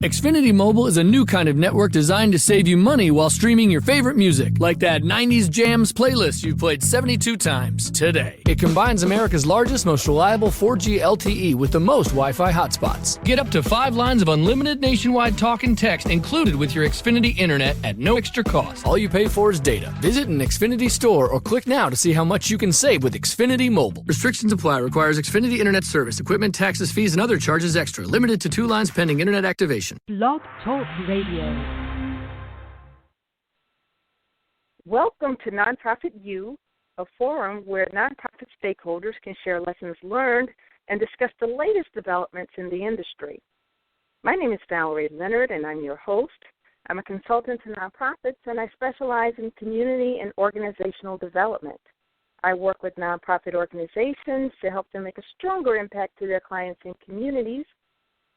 Xfinity Mobile is a new kind of network designed to save you money while streaming your favorite music, like that 90s Jams playlist you've played 72 times today. It combines America's largest, most reliable 4G LTE with the most Wi-Fi hotspots. Get up to 5 lines of unlimited nationwide talk and text included with your Xfinity Internet at no extra cost. All you pay for is data. Visit an Xfinity store or click now to see how much you can save with Xfinity Mobile. Restrictions apply. Requires Xfinity Internet service. Equipment, taxes, fees, and other charges extra. Limited to 2 lines pending Internet activation. Blog Talk Radio. Welcome to Nonprofit U, a forum where nonprofit stakeholders can share lessons learned and discuss the latest developments in the industry. My name is Valerie Leonard, and I'm your host. I'm a consultant to nonprofits, and I specialize in community and organizational development. I work with nonprofit organizations to help them make a stronger impact to their clients and communities.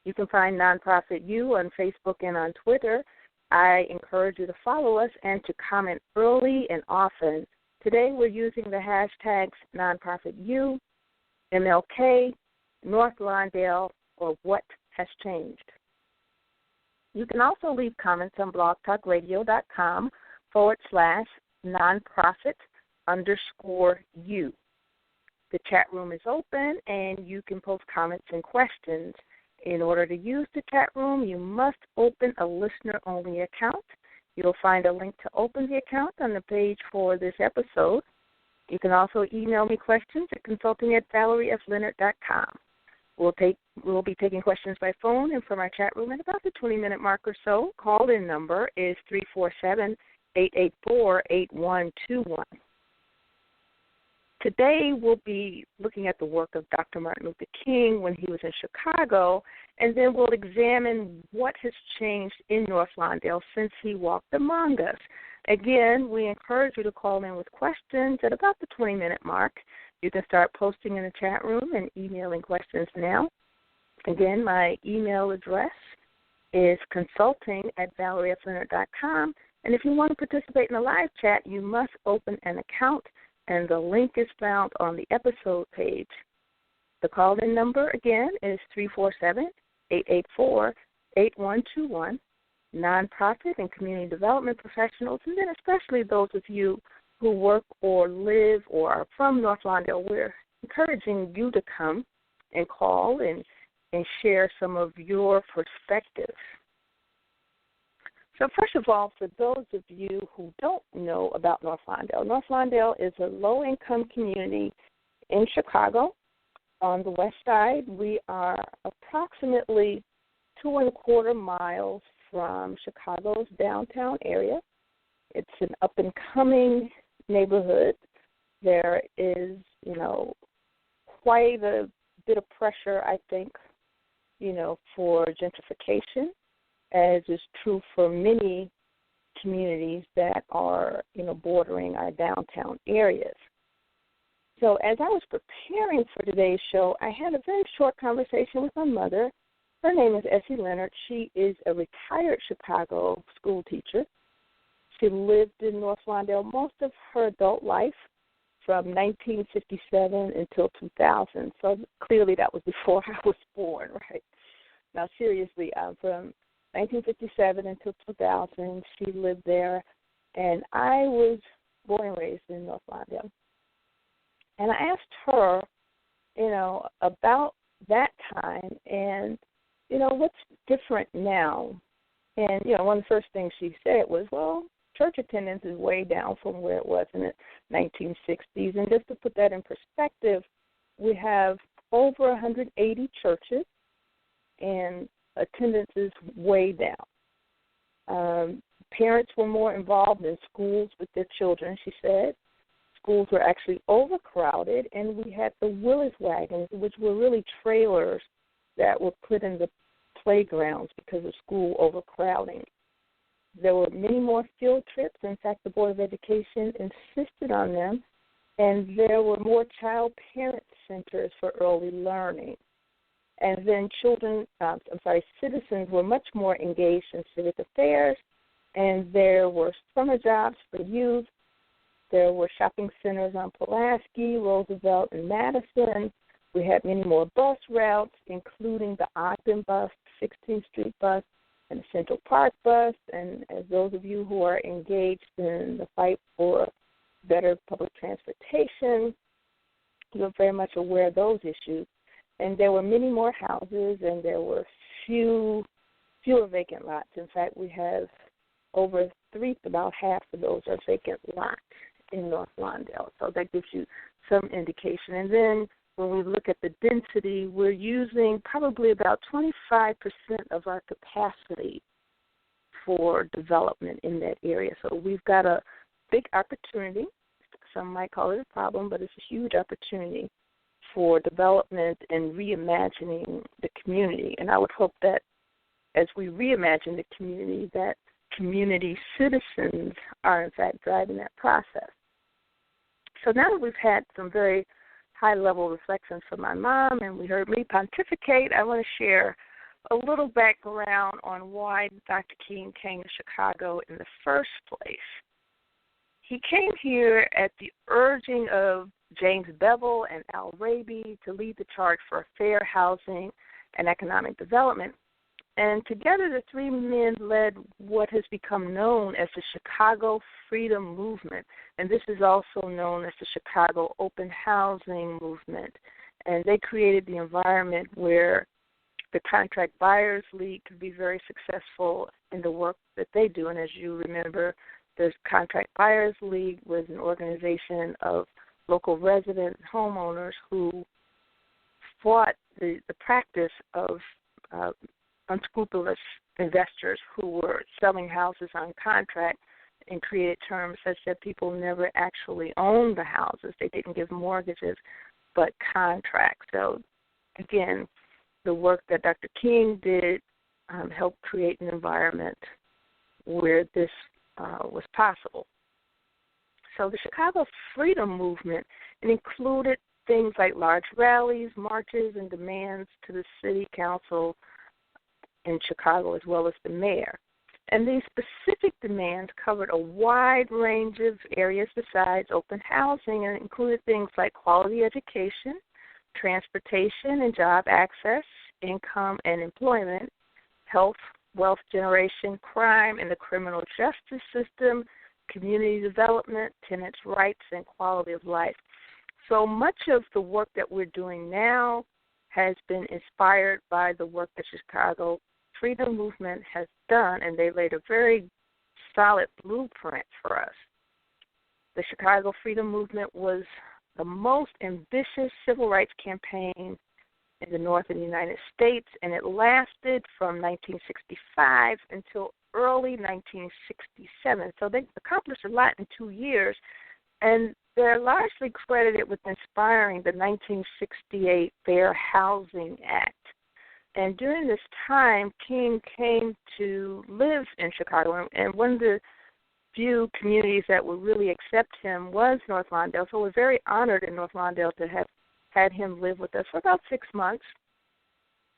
You can find Nonprofit U on Facebook and on Twitter. I encourage you to follow us and to comment early and often. Today we're using the hashtags NonprofitU, MLK, North Lawndale, or What Has Changed. You can also leave comments on blogtalkradio.com/nonprofit_U. The chat room is open, and you can post comments and questions. In order to use the chat room, you must open a listener-only account. You'll find a link to open the account on the page for this episode. You can also email me questions at consulting@ValerieFLeonard.com. We'll be taking questions by phone and from our chat room at about the 20-minute mark or so. Call-in number is 347-884-8121. Today we'll be looking at the work of Dr. Martin Luther King when he was in Chicago, and then we'll examine what has changed in North Lawndale since he walked among us. Again, we encourage you to call in with questions at about the 20-minute mark. You can start posting in the chat room and emailing questions now. Again, my email address is consulting@ValerieFLeonard.com, and if you want to participate in the live chat, you must open an account, and the link is found on the episode page. The call-in number, again, is 347-884-8121. Nonprofit and community development professionals, and then especially those of you who work or live or are from North Lawndale, we're encouraging you to come and call and share some of your perspectives. So first of all, for those of you who don't know about North Lawndale is a low-income community in Chicago. On the west side, we are approximately 2.25 miles from Chicago's downtown area. It's an up-and-coming neighborhood. There is, quite a bit of pressure, I think, for gentrification, as is true for many communities that are, bordering our downtown areas. So as I was preparing for today's show, I had a very short conversation with my mother. Her name is Essie Leonard. She is a retired Chicago school teacher. She lived in North Lawndale most of her adult life, from 1957 until 2000. So clearly that was before I was born, right? Now, seriously, from 1957 until 2000, she lived there, and I was born and raised in North Lawndale. And I asked her, about that time and, what's different now. And, one of the first things she said was, well, church attendance is way down from where it was in the 1960s. And just to put that in perspective, we have over 180 churches, and attendance is way down. Parents were more involved in schools with their children, she said. Schools were actually overcrowded, and we had the Willis wagons, which were really trailers that were put in the playgrounds because of school overcrowding. There were many more field trips. In fact, the Board of Education insisted on them, and there were more child-parent centers for early learning. And then citizens were much more engaged in civic affairs, and there were summer jobs for youth. There were shopping centers on Pulaski, Roosevelt, and Madison. We had many more bus routes, including the Ogden bus, 16th Street bus, and the Central Park bus, and as those of you who are engaged in the fight for better public transportation, you're very much aware of those issues. And there were many more houses, and there were fewer vacant lots. In fact, we have about half of those are vacant lots in North Lawndale. So that gives you some indication. And then when we look at the density, we're using probably about 25% of our capacity for development in that area. So we've got a big opportunity. Some might call it a problem, but it's a huge opportunity for development and reimagining the community. And I would hope that as we reimagine the community, that community citizens are, in fact, driving that process. So now that we've had some very high-level reflections from my mom and we heard me pontificate, I want to share a little background on why Dr. King came to Chicago in the first place. He came here at the urging of James Bevel and Al Raby to lead the charge for fair housing and economic development. And together the three men led what has become known as the Chicago Freedom Movement. And this is also known as the Chicago Open Housing Movement. And they created the environment where the Contract Buyers League could be very successful in the work that they do. And as you remember, the Contract Buyers League was an organization of local resident homeowners who fought the practice of unscrupulous investors who were selling houses on contract and created terms such that people never actually owned the houses. They didn't give mortgages, but contracts. So, again, the work that Dr. King did helped create an environment where this was possible. So the Chicago Freedom Movement, it included things like large rallies, marches, and demands to the city council in Chicago as well as the mayor. And these specific demands covered a wide range of areas besides open housing, and included things like quality education, transportation and job access, income and employment, health, wealth generation, crime and the criminal justice system, community development, tenants' rights, and quality of life. So much of the work that we're doing now has been inspired by the work that Chicago Freedom Movement has done, and they laid a very solid blueprint for us. The Chicago Freedom Movement was the most ambitious civil rights campaign in the north of the United States, and it lasted from 1965 until early 1967. So they accomplished a lot in 2 years, and they're largely credited with inspiring the 1968 Fair Housing Act. And during this time, King came to live in Chicago, and one of the few communities that would really accept him was North Lawndale. So we're very honored in North Lawndale to have had him live with us for about 6 months.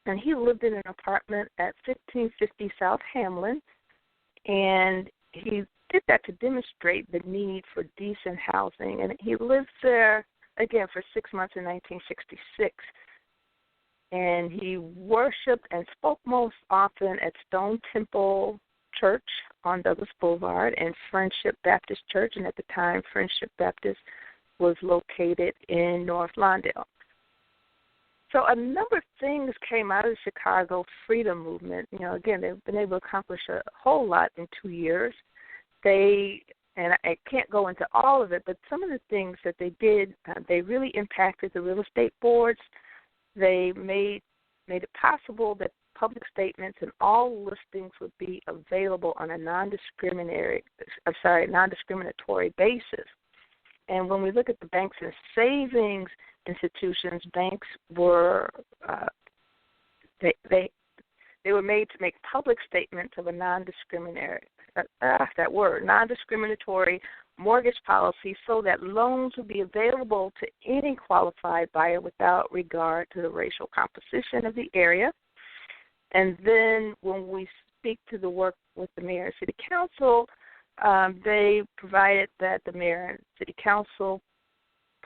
And he lived in an apartment at 1550 South Hamlin, and he did that to demonstrate the need for decent housing. And he lived there, again, for 6 months in 1966. And he worshiped and spoke most often at Stone Temple Church on Douglas Boulevard and Friendship Baptist Church. And at the time, Friendship Baptist was located in North Lawndale. So a number of things came out of the Chicago Freedom Movement. You know, again, they've been able to accomplish a whole lot in 2 years. And I can't go into all of it, but some of the things that they did, they really impacted the real estate boards. They made it possible that public statements and all listings would be available on a non-discriminatory basis. And when we look at the banks and savings institutions, banks were they were made to make public statements of a non-discriminatory mortgage policy so that loans would be available to any qualified buyer without regard to the racial composition of the area. And then when we speak to the work with the mayor and city council, they provided that the mayor and city council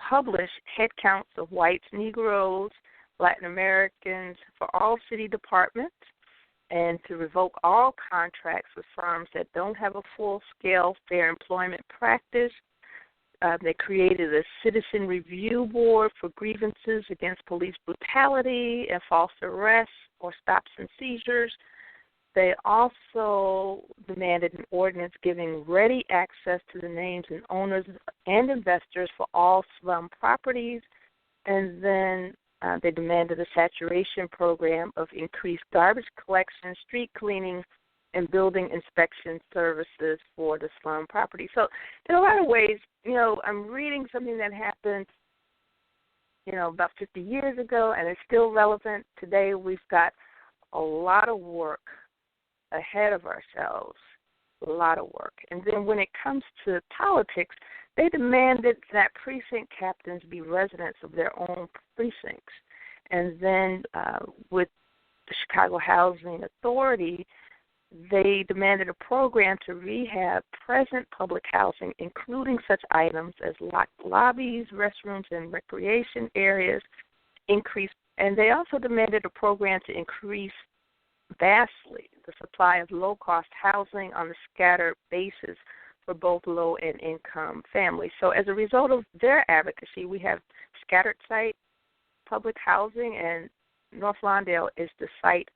publish head counts of whites, Negroes, Latin Americans for all city departments, and to revoke all contracts with firms that don't have a full-scale fair employment practice. They created a citizen review board for grievances against police brutality and false arrests or stops and seizures. They also demanded an ordinance giving ready access to the names and owners and investors for all slum properties. And then they demanded a saturation program of increased garbage collection, street cleaning, and building inspection services for the slum property. So in a lot of ways, I'm reading something that happened, about 50 years ago, and it's still relevant. Today we've got a lot of work ahead of ourselves, a lot of work. And then when it comes to politics, they demanded that precinct captains be residents of their own precincts. And then with the Chicago Housing Authority, they demanded a program to rehab present public housing, including such items as locked lobbies, restrooms, and recreation areas, and they also demanded a program to increase vastly the supply of low-cost housing on a scattered basis for both low- and income families. So as a result of their advocacy, we have scattered site public housing, and North Lawndale is the site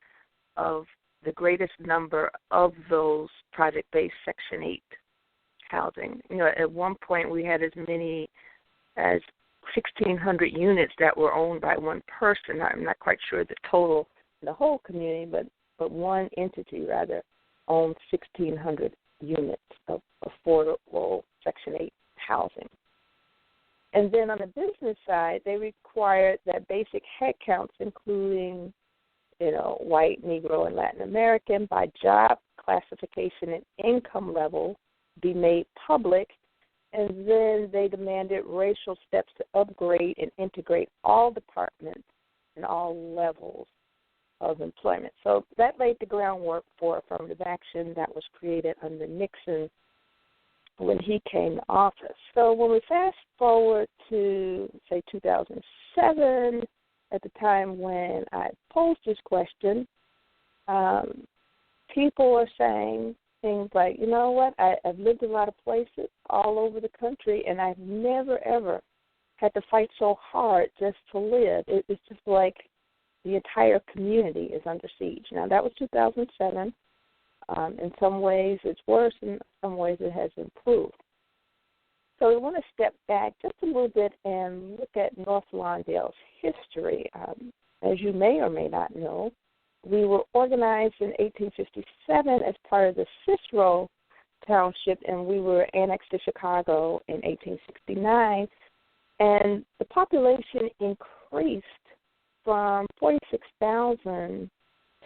of the greatest number of those project-based Section 8 housing. At one point we had as many as 1,600 units that were owned by one person. I'm not quite sure the total in the whole community, but one entity, rather, owned 1,600 units of affordable Section 8 housing. And then on the business side, they required that basic head counts, including, white, Negro, and Latin American, by job classification and income level, be made public. And then they demanded racial steps to upgrade and integrate all departments and all levels of employment. So that laid the groundwork for affirmative action that was created under Nixon when he came to office. So when we fast forward to, say, 2007, at the time when I posed this question, people are saying things like, you know what, I've lived a lot of places all over the country, and I've never, ever had to fight so hard just to live. It's just like the entire community is under siege. Now, that was 2007. In some ways it's worse, in some ways it has improved. So we want to step back just a little bit and look at North Lawndale's history. As you may or may not know, we were organized in 1857 as part of the Cicero Township, and we were annexed to Chicago in 1869. And the population increased from 46,000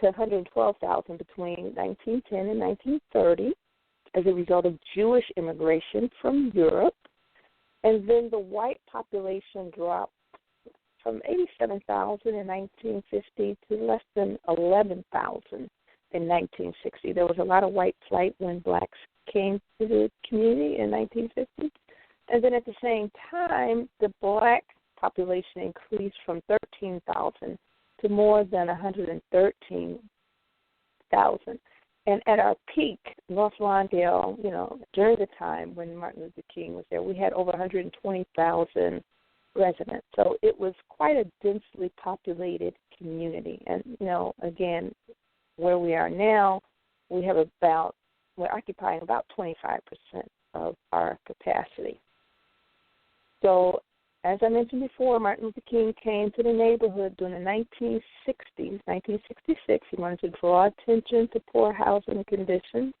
to 112,000 between 1910 and 1930 as a result of Jewish immigration from Europe. And then the white population dropped from 87,000 in 1950 to less than 11,000 in 1960. There was a lot of white flight when blacks came to the community in 1950. And then at the same time, the black population increased from 13,000 to more than 113,000. And at our peak, North Lawndale, during the time when Martin Luther King was there, we had over 120,000 residents. So it was quite a densely populated community. And, again, where we are now, we're occupying about 25% of our capacity. So as I mentioned before, Martin Luther King came to the neighborhood during the 1960s, 1966. He wanted to draw attention to poor housing conditions.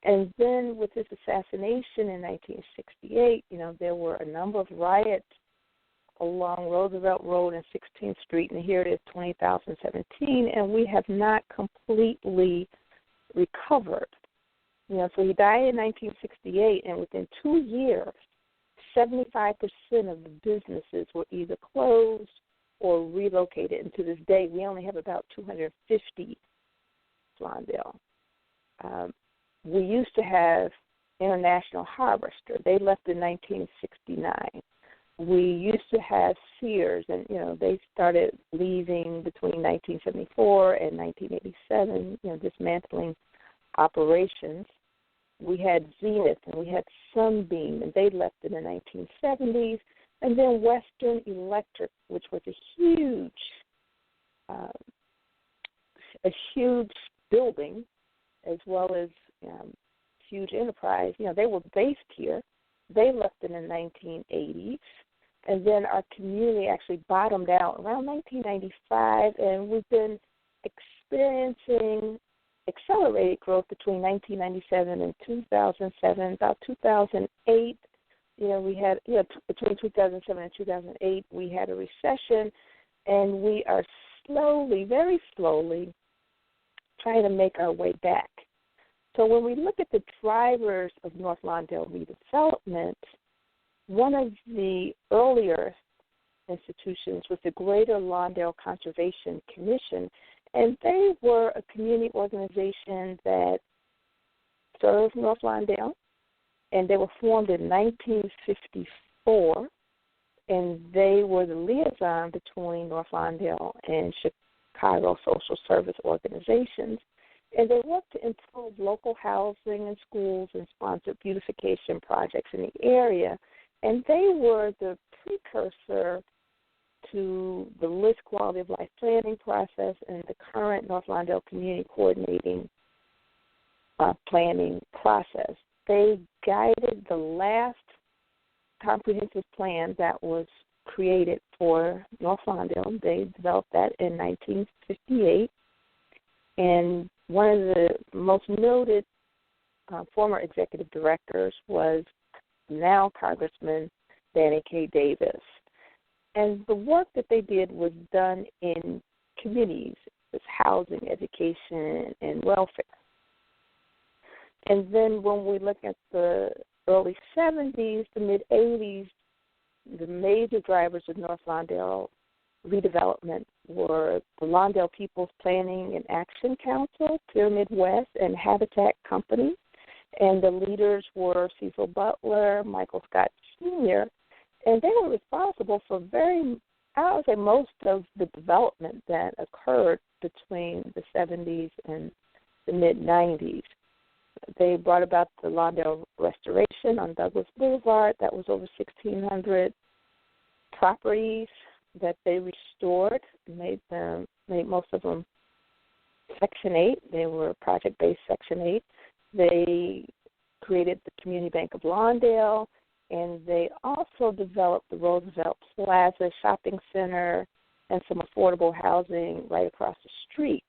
And then with his assassination in 1968, there were a number of riots along Roosevelt Road and 16th Street, and here it is, 2017, and we have not completely recovered. So he died in 1968, and within 2 years, 75% of the businesses were either closed or relocated. And to this day, we only have about 250 Lawndale. We used to have International Harvester. They left in 1969. we used to have Sears, and, they started leaving between 1974 and 1987, dismantling operations. We had Zenith and we had Sunbeam, and they left in the 1970s. And then Western Electric, which was a huge building, as well as huge enterprise. They were based here. They left in the 1980s. And then our community actually bottomed out around 1995, and we've been experiencing accelerated growth between 1997 and 2007. About 2008, we had, between 2007 and 2008, we had a recession, and we are slowly, very slowly, trying to make our way back. So when we look at the drivers of North Lawndale redevelopment, one of the earlier institutions was the Greater Lawndale Conservation Commission, and they were a community organization that served North Lawndale, and they were formed in 1954, and they were the liaison between North Lawndale and Chicago social service organizations. And they worked to improve local housing and schools and sponsored beautification projects in the area. And they were the precursor to the list quality of life planning process and the current North Lawndale community coordinating planning process. They guided the last comprehensive plan that was created for North Lawndale. They developed that in 1958. And one of the most noted former executive directors was now Congressman Danny K. Davis. And the work that they did was done in communities, with housing, education, and welfare. And then when we look at the early 70s, the mid-80s, the major drivers of North Lawndale redevelopment were the Lawndale People's Planning and Action Council, Pyramid West, and Habitat Company. And the leaders were Cecil Butler, Michael Scott Sr., and they were responsible for most of the development that occurred between the 70s and the mid-90s. They brought about the Lawndale Restoration on Douglas Boulevard. That was over 1,600 properties that they restored, made most of them Section 8. They were project-based Section 8. They created the Community Bank of Lawndale, and they also developed the Roosevelt Plaza Shopping Center and some affordable housing right across the street.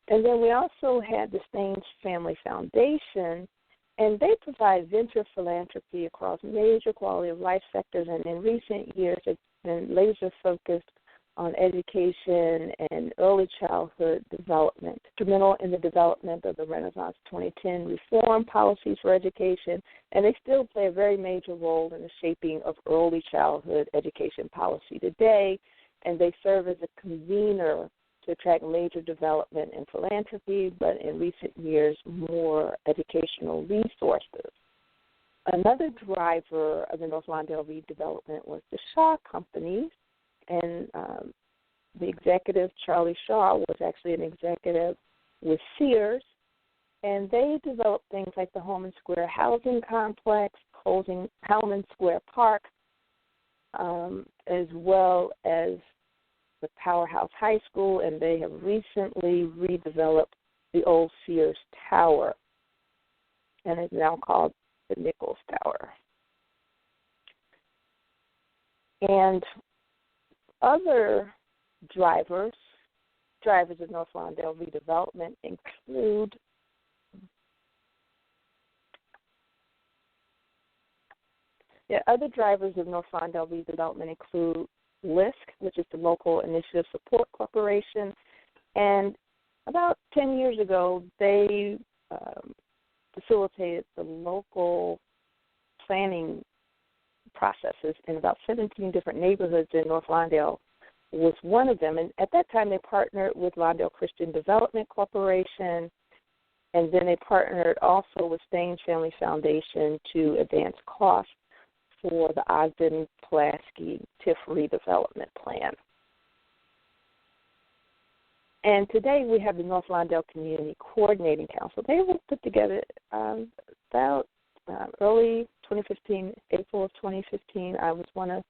And then we also had the Staines Family Foundation, and they provide venture philanthropy across major quality of life sectors, and in recent years it's been laser-focused on education and early childhood development, instrumental in the development of the Renaissance 2010 reform policies for education, and they still play a very major role in the shaping of early childhood education policy today, and they serve as a convener to attract major development and philanthropy, but in recent years, more educational resources. Another driver of the North Lawndale redevelopment was the Shaw Company, and the executive, Charlie Shaw, was actually an executive with Sears, and they developed things like the Holman Square Housing Complex, Holman Square Park, as well as the Powerhouse High School, and they have recently redeveloped the old Sears Tower, and it's now called the Nichols Tower. And other drivers of North Lawndale redevelopment include LISC, which is the Local Initiative Support Corporation, and about 10 years ago, they facilitated the local planning processes in about 17 different neighborhoods in North Lawndale was one of them. And at that time, they partnered with Lawndale Christian Development Corporation, and then they partnered also with Staines Family Foundation to advance costs for the Ogden-Pulaski TIF redevelopment plan. And today we have the North Lawndale Community Coordinating Council. They were put together about early 2015, April of 2015. I was one of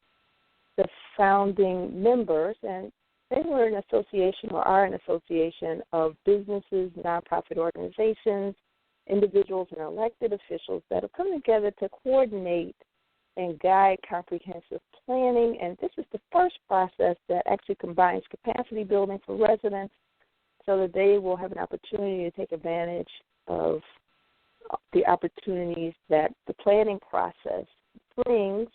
the founding members, and they were an association, or are an association, of businesses, nonprofit organizations, individuals, and elected officials that have come together to coordinate and guide comprehensive planning. And this is the first process that actually combines capacity building for residents so that they will have an opportunity to take advantage of the opportunities that the planning process brings.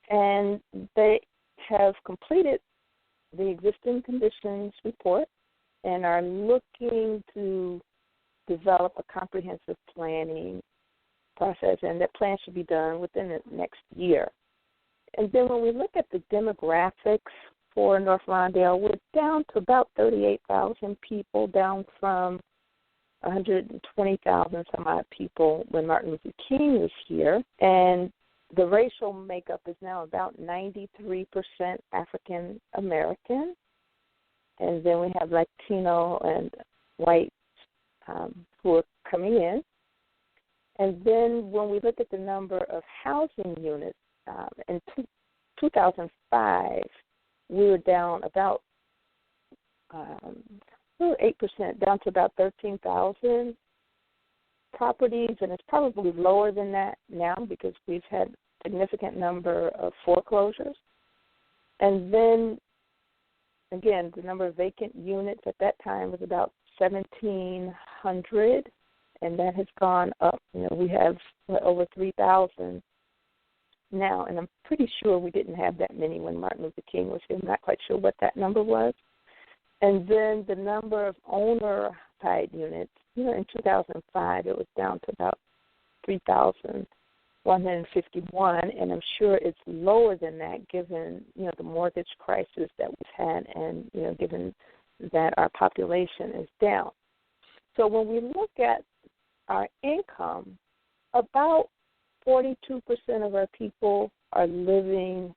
And they have completed the existing conditions report and are looking to develop a comprehensive planning process, and that plan should be done within the next year. And then when we look at the demographics for North Lawndale, we're down to about 38,000 people, down from 120,000 some odd people when Martin Luther King was here. And the racial makeup is now about 93% African American. And then we have Latino and white who are coming in. And then when we look at the number of housing units, in 2005, we were down about 8%, down to about 13,000 properties, and it's probably lower than that now because we've had a significant number of foreclosures. And then, again, the number of vacant units at that time was about 1,700, and that has gone up. We have over 3,000 now, and I'm pretty sure we didn't have that many when Martin Luther King was here. I'm not quite sure what that number was. And then the number of owner-occupied units, in 2005, it was down to about 3,151, and I'm sure it's lower than that given, the mortgage crisis that we've had and, given that our population is down. So when we look at our income, about 42% of our people are living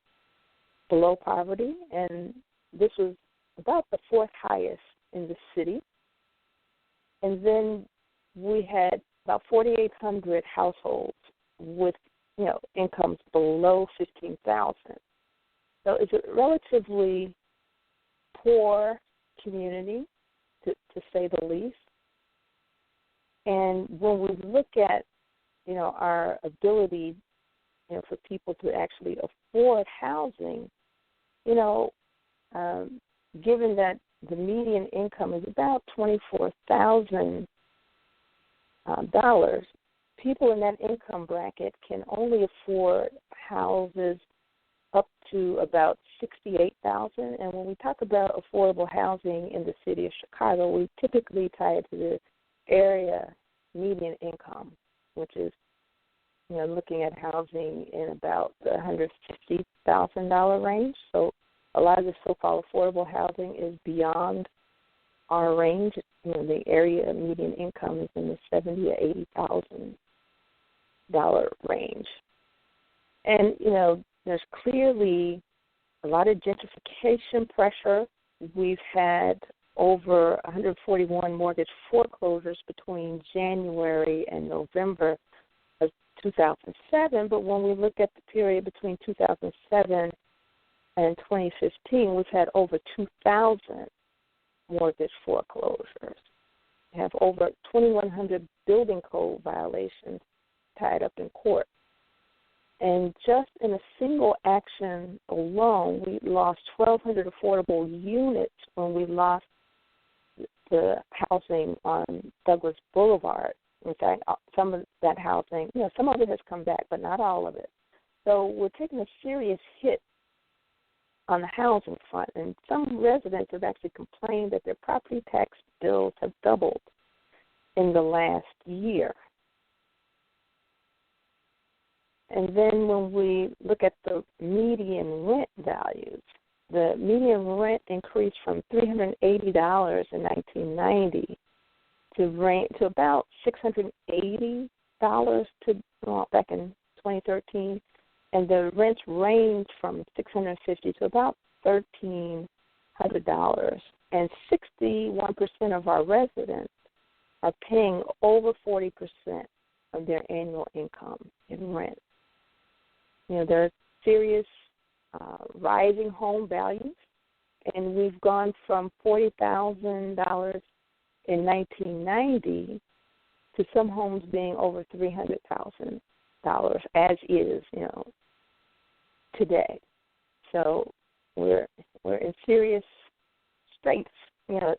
below poverty, and this was about the fourth highest in the city. And then we had about 4,800 households with, incomes below $15,000. So it's a relatively poor community, to say the least. And when we look at, our ability, for people to actually afford housing, given that the median income is about $24,000, people in that income bracket can only afford houses up to about $68,000. And when we talk about affordable housing in the city of Chicago, we typically tie it to the area median income, which is, looking at housing in about the $150,000 range. So a lot of the so-called affordable housing is beyond our range. The area median income is in the $70,000 to $80,000 range. And, there's clearly a lot of gentrification pressure. We've had over 141 mortgage foreclosures between January and November of 2007. But when we look at the period between 2007 and 2015, we've had over 2,000 mortgage foreclosures. We have over 2,100 building code violations tied up in court. And just in a single action alone, we lost 1,200 affordable units when we lost the housing on Douglas Boulevard. In fact, some of that housing, some of it has come back, but not all of it. So we're taking a serious hit on the housing front, and some residents have actually complained that their property tax bills have doubled in the last year. And then when we look at the median rent values, the median rent increased from $380 in 1990 to about $680 back in 2013 and the rents range from $650 to about $1,300, and 61% of our residents are paying over 40% of their annual income in rent. There are serious rising home values, and we've gone from $40,000 in 1990 to some homes being over $300,000 as is, today. So we're in serious straits,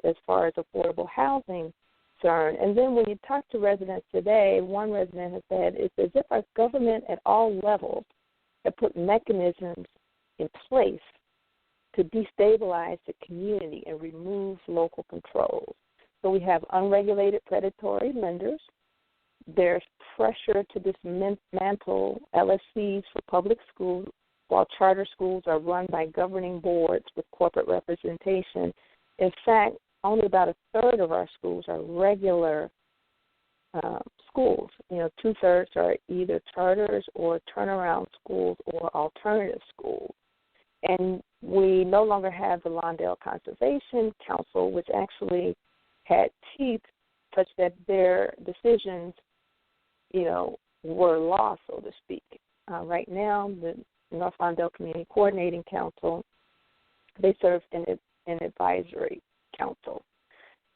as far as affordable housing concerned. And then when you talk to residents today, one resident has said it's as if our government at all levels have put mechanisms in place to destabilize the community and remove local controls. So we have unregulated predatory lenders. There's pressure to dismantle LSCs for public schools, while charter schools are run by governing boards with corporate representation. In fact, only about a third of our schools are regular schools. 2/3 are either charters or turnaround schools or alternative schools. And we no longer have the Lawndale Conservation Council, which actually had teeth such that their decisions, were law, so to speak. Right now, the North Lawndale Community Coordinating Council, they serve an advisory council.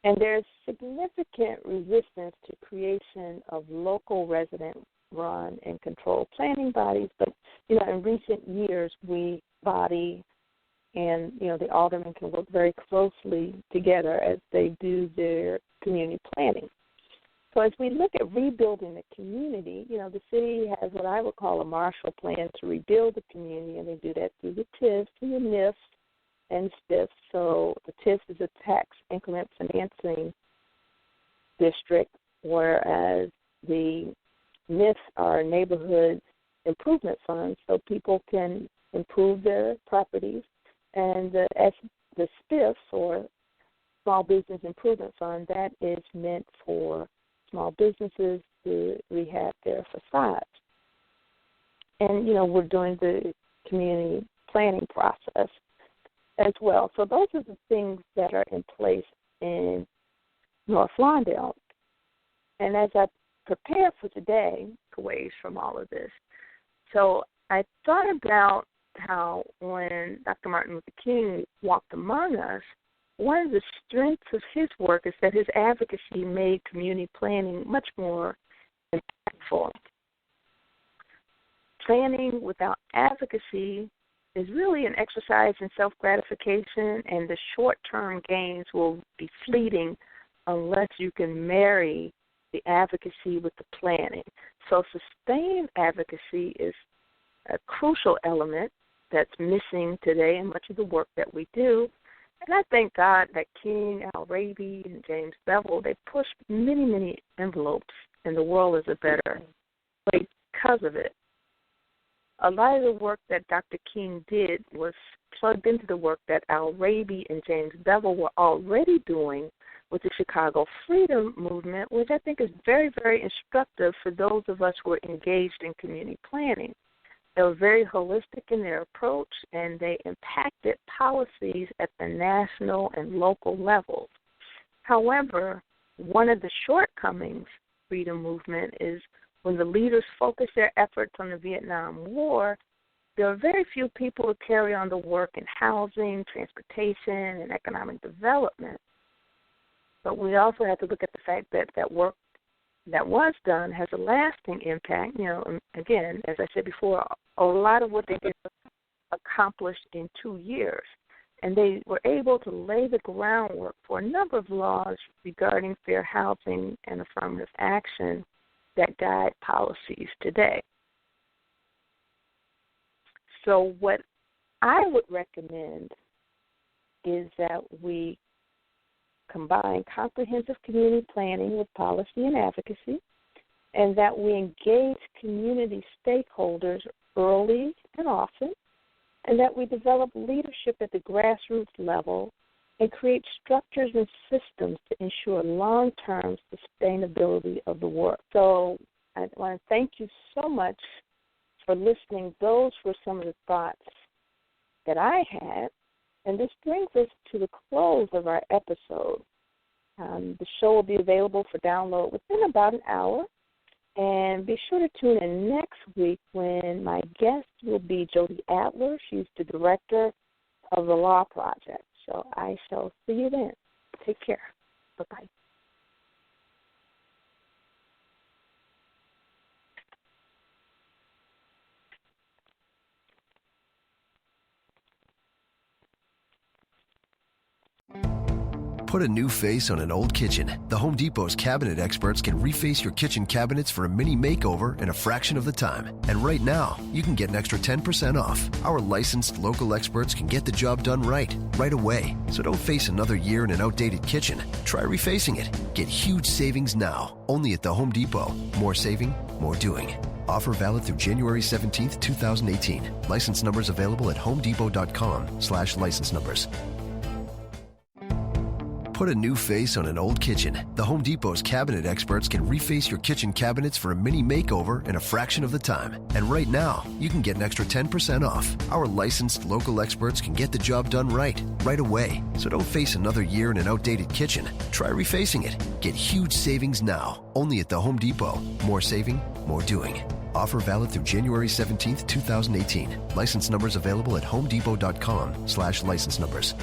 And there's significant resistance to creation of local resident-run and controlled planning bodies. But, in recent years, we body and, the aldermen can work very closely together as they do their community planning. So as we look at rebuilding the community, the city has what I would call a Marshall Plan to rebuild the community, and they do that through the TIFs and the NIFs and STIFs. So the TIF is a tax increment financing district, whereas the NIFs are neighborhood improvement funds, so people can improve their properties. And the SPIF, or Small Business Improvement Fund, that is meant for small businesses to rehab their facades. And, we're doing the community planning process as well. So those are the things that are in place in North Lawndale. And as I prepare for today, away from all of this, so I thought about how when Dr. Martin Luther King walked among us, one of the strengths of his work is that his advocacy made community planning much more impactful. Planning without advocacy is really an exercise in self-gratification, and the short-term gains will be fleeting unless you can marry the advocacy with the planning. So sustained advocacy is a crucial element that's missing today in much of the work that we do. And I thank God that King, Al Raby, and James Bevel, they pushed many, many envelopes, and the world is a better place because of it. A lot of the work that Dr. King did was plugged into the work that Al Raby and James Bevel were already doing with the Chicago Freedom Movement, which I think is very, very instructive for those of us who are engaged in community planning. They were very holistic in their approach, and they impacted policies at the national and local levels. However, one of the shortcomings of the Freedom Movement is when the leaders focused their efforts on the Vietnam War, there were very few people to carry on the work in housing, transportation, and economic development. But we also have to look at the fact that that work that was done has a lasting impact. Again, as I said before, a lot of what they did was accomplished in 2 years. And they were able to lay the groundwork for a number of laws regarding fair housing and affirmative action that guide policies today. So what I would recommend is that we combine comprehensive community planning with policy and advocacy, and that we engage community stakeholders early and often, and that we develop leadership at the grassroots level and create structures and systems to ensure long-term sustainability of the work. So I want to thank you so much for listening. Those were some of the thoughts that I had. And this brings us to the close of our episode. The show will be available for download within about an hour. And be sure to tune in next week when my guest will be Jody Adler. She's the director of the Law Project. So I shall see you then. Take care. Bye-bye. Put a new face on an old kitchen. The Home Depot's cabinet experts can reface your kitchen cabinets for a mini makeover in a fraction of the time. And right now, you can get an extra 10% off. Our licensed local experts can get the job done right away. So don't face another year in an outdated kitchen. Try refacing it. Get huge savings now, only at the Home Depot. More saving, more doing. Offer valid through January 17th, 2018. License numbers available at homedepot.com/license numbers. Put a new face on an old kitchen. The Home Depot's cabinet experts can reface your kitchen cabinets for a mini makeover in a fraction of the time. And right now, you can get an extra 10% off. Our licensed local experts can get the job done right away. So don't face another year in an outdated kitchen. Try refacing it. Get huge savings now, only at the Home Depot. More saving, more doing. Offer valid through January 17th, 2018. License numbers available at homedepot.com/license numbers.